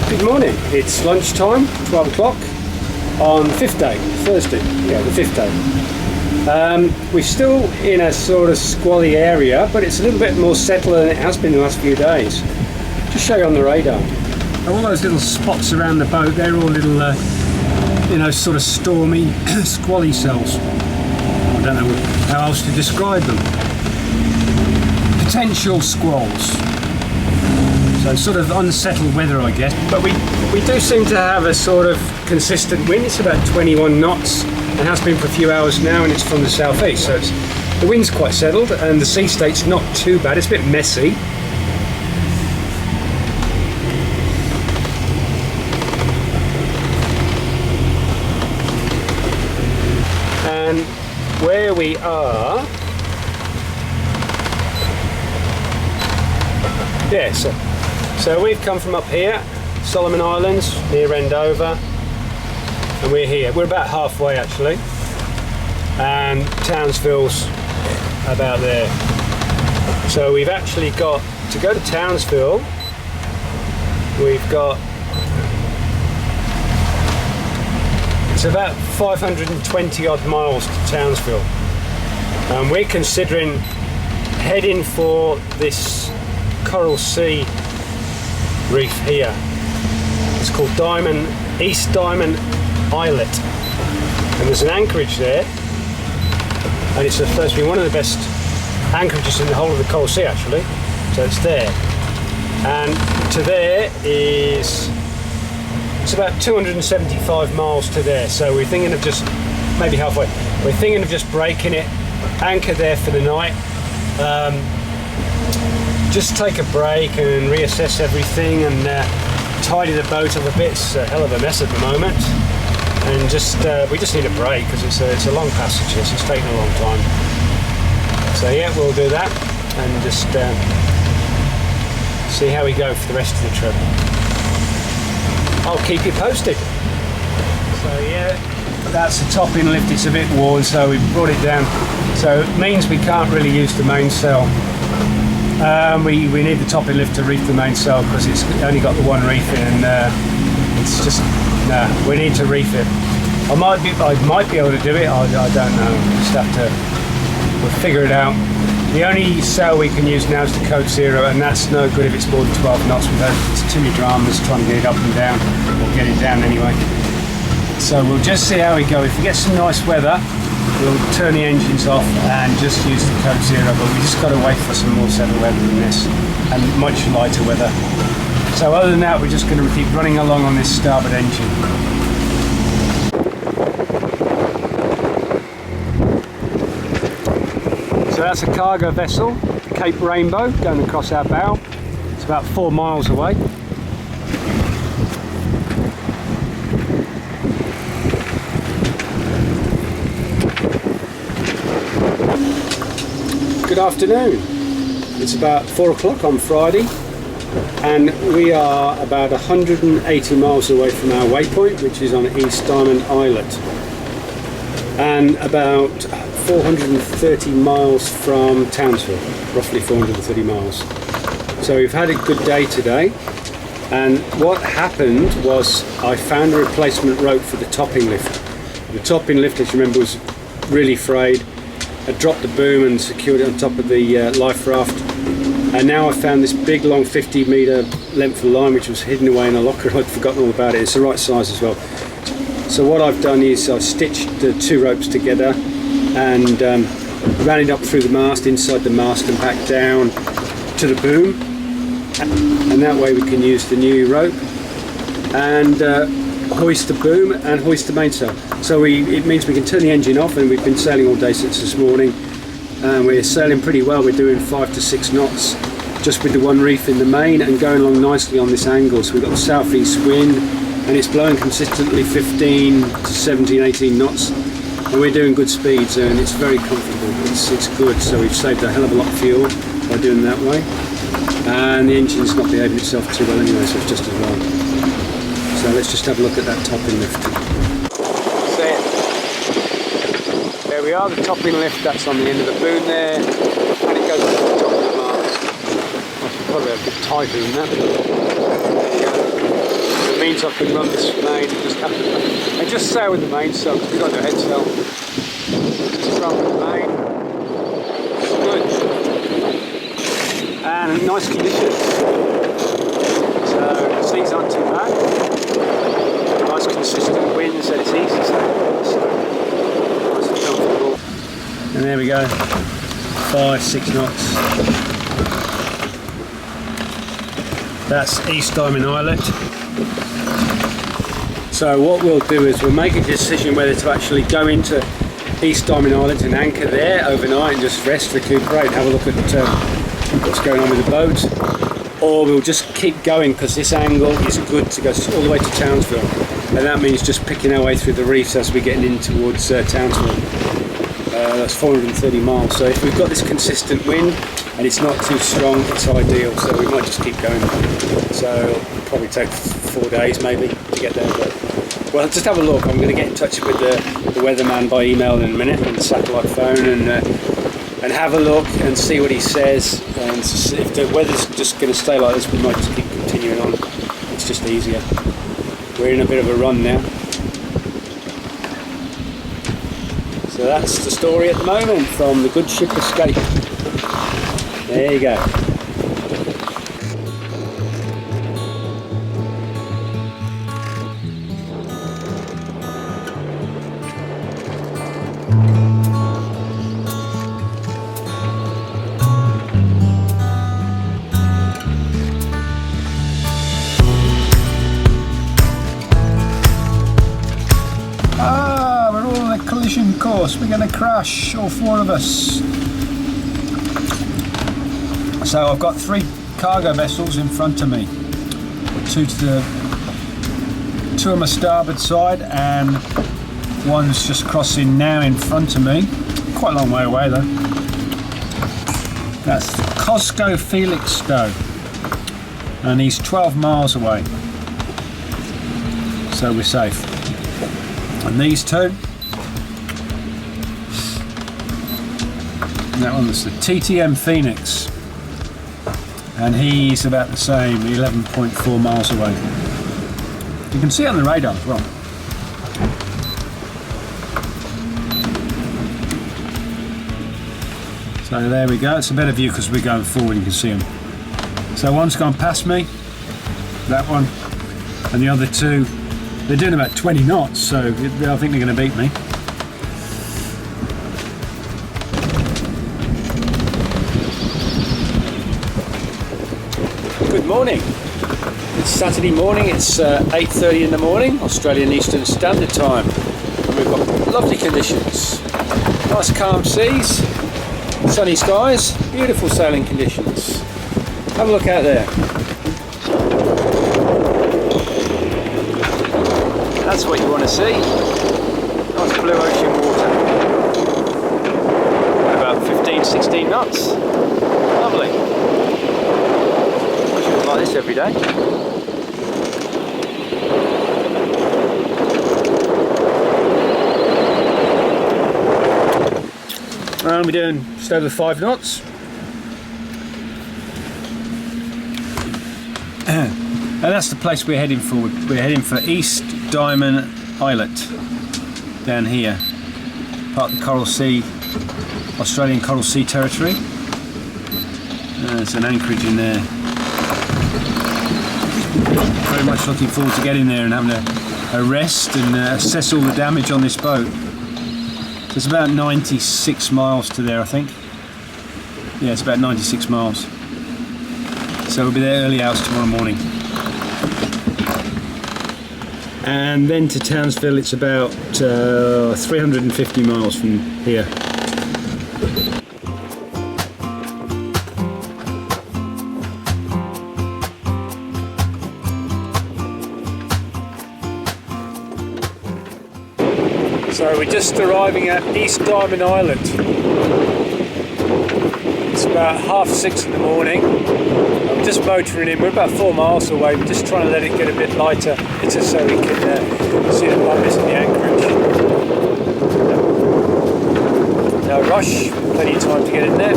Good morning, it's lunchtime, 12 o'clock on the 5th day, Thursday, yeah, the 5th day. We're still in a sort of squally area, but it's a little bit more settled than it has been the last few days. Just show you on the radar. All those little spots around the boat, they're all little, sort of stormy, squally cells. I don't know how else to describe them. Potential squalls. So sort of unsettled weather, I guess. But we do seem to have a sort of consistent wind. It's about 21 knots and has been for a few hours now, and it's from the southeast. So the wind's quite settled and the sea state's not too bad. It's a bit messy. And where we are, so we've come from up here, Solomon Islands, near Andover, and we're here. We're about halfway actually, and Townsville's about there. So we've actually got, to go to Townsville, it's about 520 odd miles to Townsville. And we're considering heading for this Coral Sea reef here. It's called East Diamond Islet, and there's an anchorage there, and it's supposed to be one of the best anchorages in the whole of the Coral Sea actually. So it's there, and to there is, it's about 275 miles to there. So we're thinking of just, maybe halfway, we're thinking of just breaking it, anchor there for the night, just take a break and reassess everything and tidy the boat up a bit. It's a hell of a mess at the moment, and we just need a break because it's a long passage. It's taken a long time. So yeah, we'll do that and just see how we go for the rest of the trip. I'll keep you posted. So yeah, that's the topping lift. It's a bit worn, so we brought it down. So it means we can't really use the mainsail. We need the topping lift to reef the mainsail because it's only got the one reef in, and it's just, we need to reef it. I might be able to do it. I don't know. Just have to, we'll figure it out. The only sail we can use now is the Code Zero, and that's no good if it's more than 12 knots. We've had too many dramas trying to get it up and down, or get it down anyway. So we'll just see how we go. If we get some nice weather, we'll turn the engines off and just use the Code Zero, but we just got to wait for some more settled weather than this, and much lighter weather. So other than that, we're just going to keep running along on this starboard engine. So that's a cargo vessel, Cape Rainbow, going across our bow. It's about 4 miles away. Good afternoon. It's about 4 o'clock on Friday, and we are about 180 miles away from our waypoint, which is on East Diamond Islet, and about 430 miles from Townsville, roughly 430 miles. So we've had a good day today, and what happened was I found a replacement rope for the topping lift. The topping lift, as you remember, was really frayed. I dropped the boom and secured it on top of the life raft, and now I found this big long 50-metre length of line which was hidden away in a locker. I'd forgotten all about it. It's the right size as well. So what I've done is I've stitched the two ropes together and ran it up through the mast, inside the mast, and back down to the boom, and that way we can use the new rope and hoist the boom and hoist the mainsail. So it means we can turn the engine off, and we've been sailing all day since this morning, and we're sailing pretty well. We're doing 5 to 6 knots just with the one reef in the main and going along nicely on this angle. So we've got the southeast wind and it's blowing consistently 15 to 17, 18 knots, and we're doing good speeds, and it's very comfortable. It's good. So we've saved a hell of a lot of fuel by doing that way, and the engine's not behaving itself too well anyway, so it's just as well. So let's just have a look at that topping lift. There we are, the topping lift, that's on the end of the boom there, and it goes to the top of the mast. I should probably have a bit tighter than that. There you go. means I can run this main and just have the, and just sail with the main sail, because we've got no head sail. Just run with the main. Good. And nice conditions. So the seas aren't too bad. Nice consistent winds that it's easy to sail. So nice and comfortable. And there we go. 5-6 knots. That's East Diamond Islet. So what we'll do is we'll make a decision whether to actually go into East Diamond Islet and anchor there overnight and just rest, recuperate, and have a look at what's going on with the boat, or we'll just keep going because this angle is good to go all the way to Townsville, and that means just picking our way through the reefs as we're getting in towards Townsville. That's 430 miles, so if we've got this consistent wind and it's not too strong, it's ideal, so we might just keep going. So it'll probably take 4 days maybe to get there, but well, just have a look. I'm going to get in touch with the weatherman by email in a minute on the satellite phone and have a look and see what he says, and if the weather's just going to stay like this, we might just keep continuing on. It's just easier. We're in a bit of a run now. So that's the story at the moment from the Good Ship Escape. There you go. Course, we're going to crash, all 4 of us. So I've got 3 cargo vessels in front of me, 2 on my starboard side and one's just crossing now in front of me, quite a long way away though. That's Cosco Felixstowe and he's 12 miles away, so we're safe. And these 2, that one's the TTM Phoenix, and he's about the same, 11.4 miles away. You can see it on the radar as well. So there we go, it's a better view because we're going forward, you can see them. So one's gone past me, that one, and the other 2, they're doing about 20 knots, so I think they're going to beat me. Good morning. It's Saturday morning, it's 8:30 in the morning, Australian Eastern Standard Time, and we've got lovely conditions. Nice calm seas, sunny skies, beautiful sailing conditions. Have a look out there. That's what you want to see. Nice blue ocean water. About 15-16 knots. Lovely. Like this every day. And we're doing just over 5 knots. And that's the place we're heading for. We're heading for East Diamond Islet down here, part of the Coral Sea, Australian Coral Sea Territory. There's an anchorage in there. Very much looking forward to getting there and having a rest and assess all the damage on this boat. So it's about 96 miles to there, I think. Yeah, it's about 96 miles. So we'll be there early hours tomorrow morning. And then to Townsville, it's about 350 miles from here. So we're just arriving at East Diamond Islet. It's about 6:30 in the morning. I'm just motoring in, we're about 4 miles away, we're just trying to let it get a bit lighter, just so we can see the bumpers in the anchorage. No rush, plenty of time to get in there,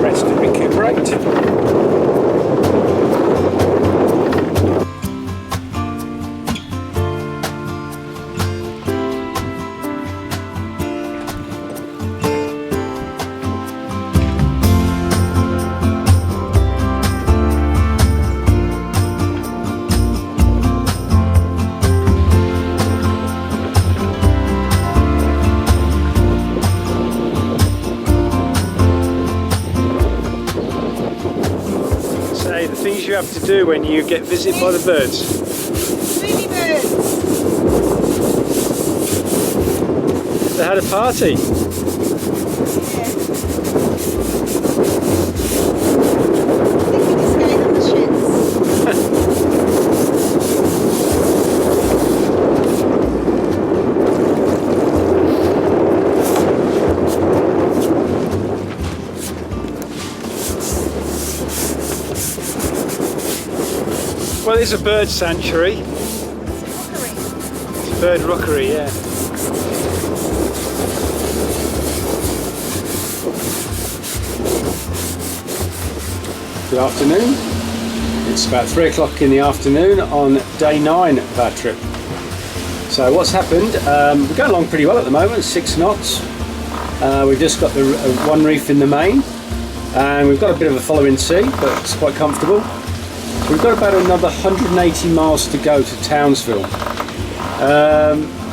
rest and recuperate. you have to do when you get visited by the birds? Movie birds. They had a party. Well, it's a bird sanctuary. It's a bird rookery, yeah. Good afternoon. It's about 3 o'clock in the afternoon on day 9 of our trip. So what's happened? We're going along pretty well at the moment, 6 knots. We've just got the one reef in the main, and we've got a bit of a following sea, but it's quite comfortable. We've got about another 180 miles to go to Townsville.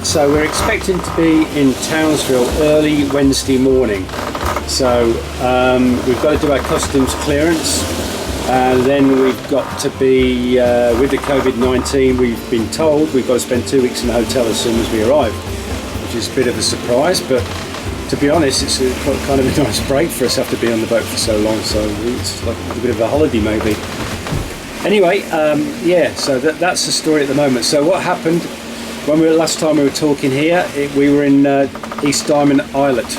So we're expecting to be in Townsville early Wednesday morning. So we've got to do our customs clearance, and then we've got to be, with the COVID-19, we've been told we've got to spend 2 weeks in the hotel as soon as we arrive, which is a bit of a surprise, but to be honest, it's kind of a nice break for us after being on the boat for so long, so it's like a bit of a holiday maybe. Anyway, yeah, so that's the story at the moment. So what happened when last time we were talking here, we were in East Diamond Islet,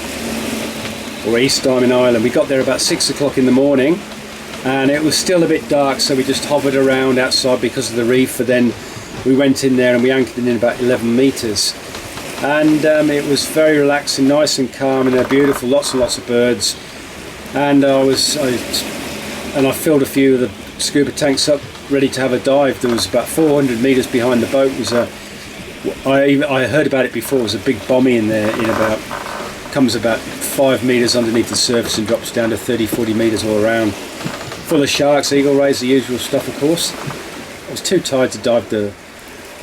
or East Diamond Island. We got there about 6 o'clock in the morning, and it was still a bit dark, so we just hovered around outside because of the reef, and then we went in there and we anchored in about 11 metres. And it was very relaxing, nice and calm, and they're beautiful, lots and lots of birds. And I filled a few of the scuba tanks up, ready to have a dive. There was about 400 metres behind the boat. I heard about it before. It was a big bommy in there, comes about 5 metres underneath the surface and drops down to 30-40 metres all around. Full of sharks, eagle rays, the usual stuff, of course. I was too tired to dive the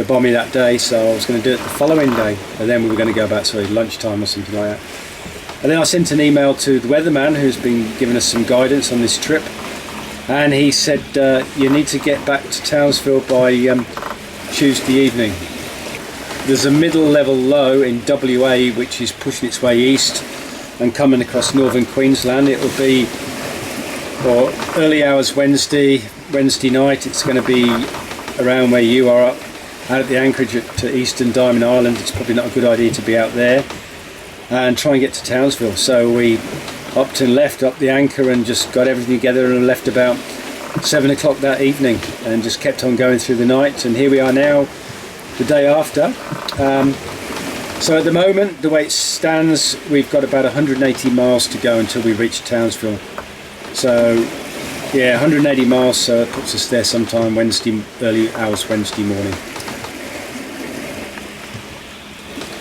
bommy that day, so I was going to do it the following day, and then we were going to go about lunchtime or something like that. And then I sent an email to the weatherman who's been giving us some guidance on this trip, and he said you need to get back to Townsville by Tuesday evening. There's a middle level low in WA which is pushing its way east and coming across northern Queensland. It will be early hours Wednesday night. It's going to be around where you are, out at the anchorage at Eastern Diamond Island. It's probably not a good idea to be out there and try and get to Townsville. So we upped and left up the anchor and just got everything together and left about 7 o'clock that evening and just kept on going through the night, and here we are now the day after. So at the moment, the way it stands, we've got about 180 miles to go until we reach Townsville. So yeah, 180 miles, so it puts us there sometime early hours Wednesday morning.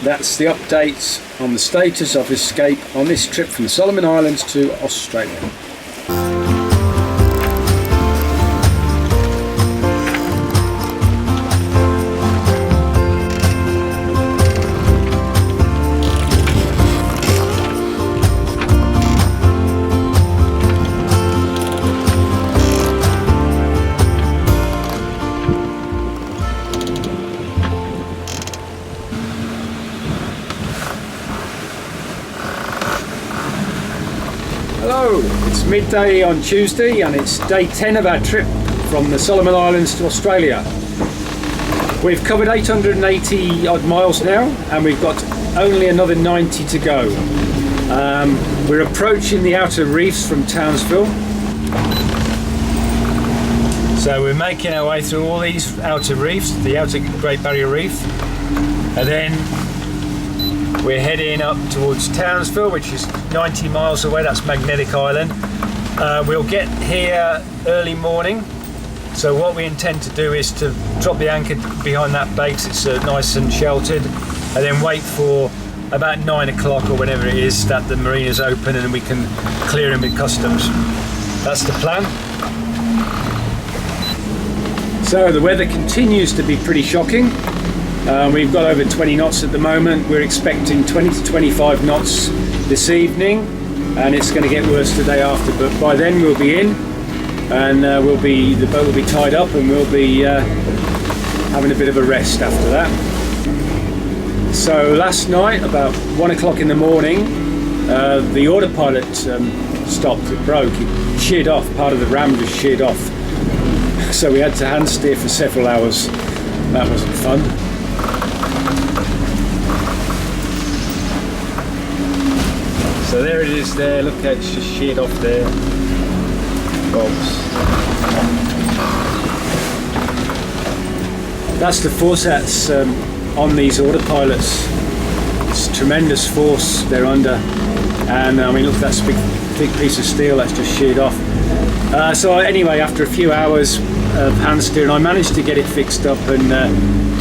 That's the updates on the status of escape on this trip from the Solomon Islands to Australia. Hello, it's midday on Tuesday and it's day 10 of our trip from the Solomon Islands to Australia. We've covered 880 odd miles now and we've got only another 90 to go. We're approaching the outer reefs from Townsville. So we're making our way through all these outer reefs, the outer Great Barrier Reef, and then we're heading up towards Townsville, which is 90 miles away. That's Magnetic Island. We'll get here early morning. So what we intend to do is to drop the anchor behind that base. It's nice and sheltered, and then wait for about 9 o'clock or whenever it is that the marina's open and we can clear in with customs. That's the plan. So the weather continues to be pretty shocking. We've got over 20 knots at the moment. We're expecting 20 to 25 knots this evening, and it's going to get worse the day after, but by then we'll be in. and the boat will be tied up, and we'll be having a bit of a rest after that. So last night, about 1 o'clock in the morning, the autopilot stopped. It broke. It sheared off. Part of the ram just sheared off. So we had to hand steer for several hours. That wasn't fun. So there it is there. Look, it's just sheared off there. Bolts. That's the force that's on these autopilots. It's tremendous force they're under, and I mean, look, that's a big piece of steel that's just sheared off. So anyway, after a few hours of hand steering, I managed to get it fixed up and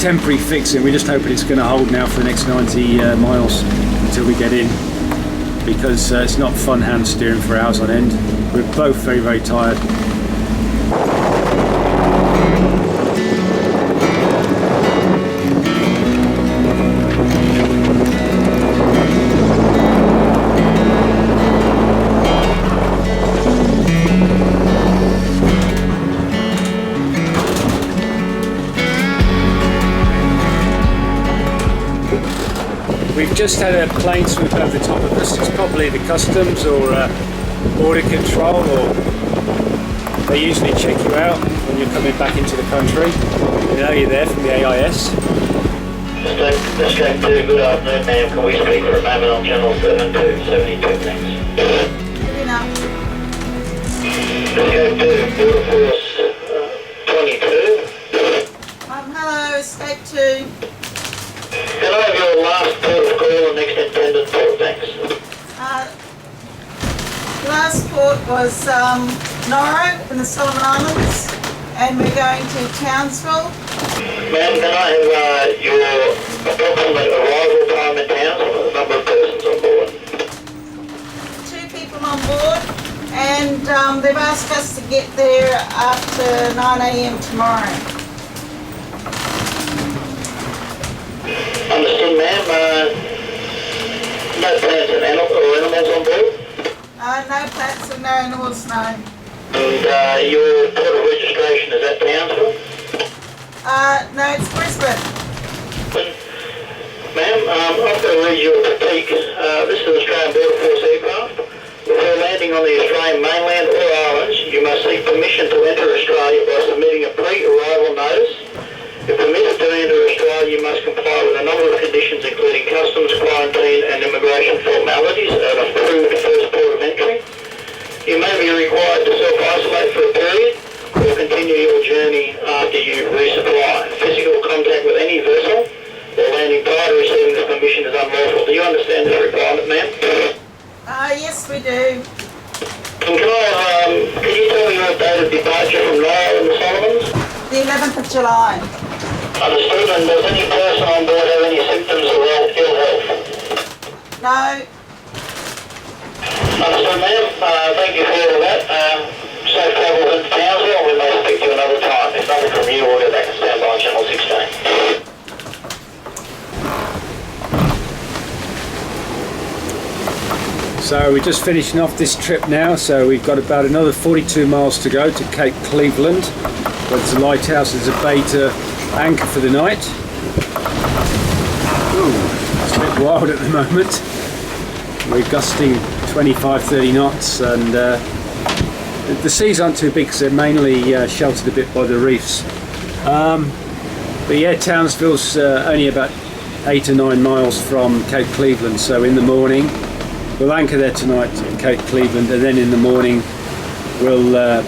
temporary fixing. We're just hoping it's going to hold now for the next 90 miles until we get in, because it's not fun hand steering for hours on end. We're both very, very tired. We've just had a plane swoop over the top of us. It's probably the customs or border control, or they usually check you out when you're coming back into the country. You know you're there from the AIS. Escape 2, good afternoon, ma'am. Can we speak for a moment on channel 7272, thanks. Good enough. Escape 2, Border Force 22. Hello, Escape 2. Can I have your last port of call and next intended port, thanks? Last port was Noro in the Solomon Islands, and we're going to Townsville. Ma'am, can I have your approximate arrival time in Townsville, the number of persons on board? 2 people on board, and they've asked us to get there after 9 a.m. tomorrow. Understood, ma'am. No plants and animals on board? No plants and no animals, no. And your port of registration is at Townsville? No, it's Brisbane. Ma'am, I've got to read you a critique. This is an Australian Border Force aircraft. Before landing on the Australian mainland or islands, you must seek permission to enter Australia by submitting a pre-arrival notice. If permitted to enter Australia, you must comply with a number of conditions, including customs, quarantine and immigration formalities at an approved first port of entry. You may be required to self-isolate for a period or continue your journey after you resupply. Physical contact with any vessel or landing prior to receiving this permission is unlawful. Do you understand this requirement, ma'am? Yes, we do. And can you tell me your date of departure from Nile in the Solomons? The 11th of July. Understood. And does any person on board have any symptoms of ill health? No. Understood, ma'am. Thank you for all of that. Safe travel into Townsville, and we may speak to you another time. If nothing from you, we'll get back and stand by on channel 16. So we're just finishing off this trip now, so we've got about another 42 miles to go to Cape Cleveland. There's a lighthouse, there's a bay to anchor for the night. Ooh, it's a bit wild at the moment. We're gusting 25-30 knots, and the seas aren't too big because they're mainly sheltered a bit by the reefs. But yeah, Townsville's only about 8 or 9 miles from Cape Cleveland, so in the morning we'll anchor there tonight at Cape Cleveland, and then in the morning we'll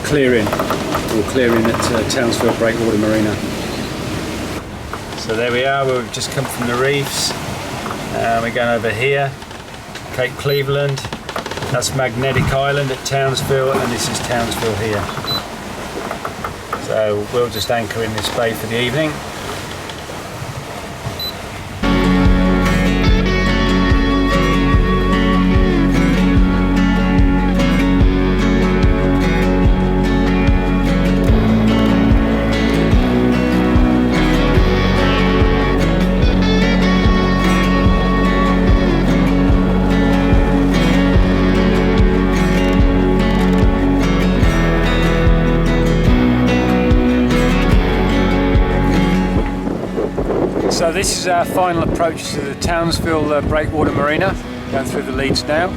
clear in. We'll clear in at Townsville Breakwater Marina. So there we are, we've just come from the reefs. We're going over here, Cape Cleveland. That's Magnetic Island at Townsville, and this is Townsville here. So we'll just anchor in this bay for the evening. So this is our final approach to the Townsville Breakwater Marina, going through the leads now.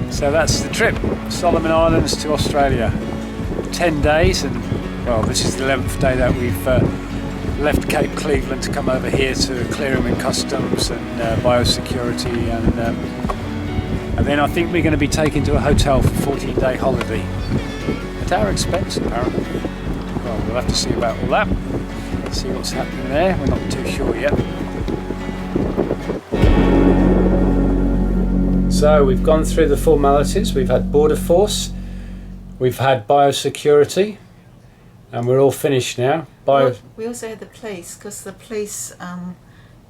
So that's the trip, Solomon Islands to Australia. 10 days, and well, this is the 11th day that we've left Cape Cleveland to come over here to clearing and customs and biosecurity, and then I think we're going to be taken to a hotel for a 14-day holiday at our expense apparently. Well, we'll have to see about all that, see what's happening there, we're not too sure yet. So we've gone through the formalities, we've had border force, we've had biosecurity, and we're all finished now. We also had the police, because the police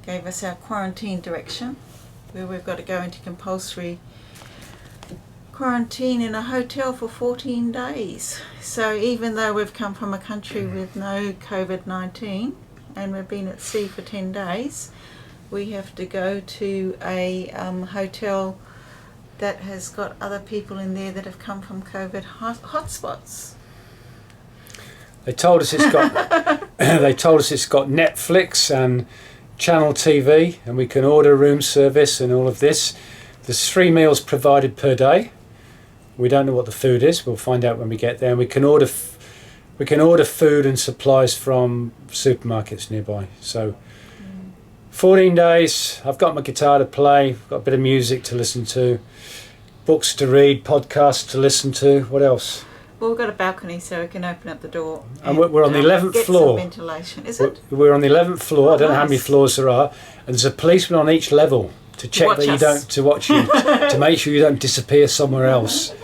gave us our quarantine direction, where we've got to go into compulsory quarantine in a hotel for 14 days. So even though we've come from a country with no COVID-19 and we've been at sea for 10 days, we have to go to a hotel that has got other people in there that have come from COVID hotspots. They told us it's got they told us it's got Netflix and channel TV, and we can order room service and all of this. There's 3 meals provided per day. We don't know what the food is. We'll find out when we get there. And we can order food and supplies from supermarkets nearby. So 14 days. I've got my guitar to play. Got a bit of music to listen to, books to read, podcasts to listen to. What else? Well, we've got a balcony, so we can open up the door. And we're on the 11th floor. Get some ventilation. Is it? We're on the 11th floor. Oh, I don't know how many nice. floors there are. And there's a policeman on each level to check that you don't, to watch you, to make sure you don't disappear somewhere else.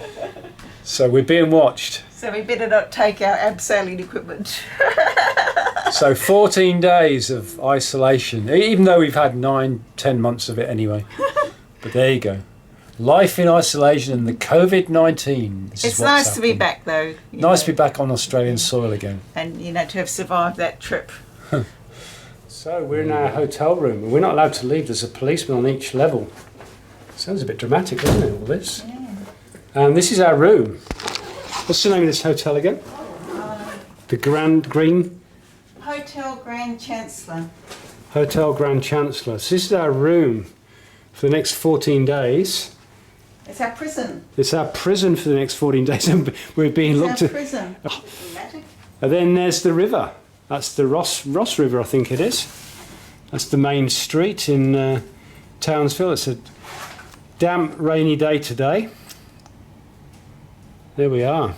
So we're being watched. So we better not take our abseiling equipment. So 14 days of isolation, even though we've had 9-10 months of it anyway. But there you go. Life in isolation and the COVID-19. It's nice to be back though. Nice to be back on Australian soil again. And to have survived that trip. So we're in our hotel room and we're not allowed to leave. There's a policeman on each level. Sounds a bit dramatic, doesn't it, all this? Yeah. And this is our room. What's the name of this hotel again? The Grand Green? Hotel Grand Chancellor. Hotel Grand Chancellor. So this is our room for the next 14 days. It's our prison. It's our prison for the next 14 days. And we're being looked at. Prison. And then there's the river. That's the Ross River, I think it is. That's the main street in Townsville. It's a damp, rainy day today. There we are.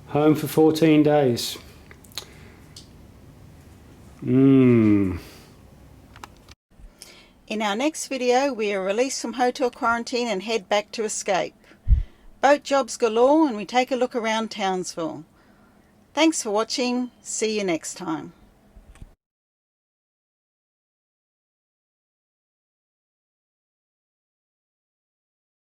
Home for 14 days. In our next video, we are released from hotel quarantine and head back to escape. Boat jobs galore, and we take a look around Townsville. Thanks for watching. See you next time.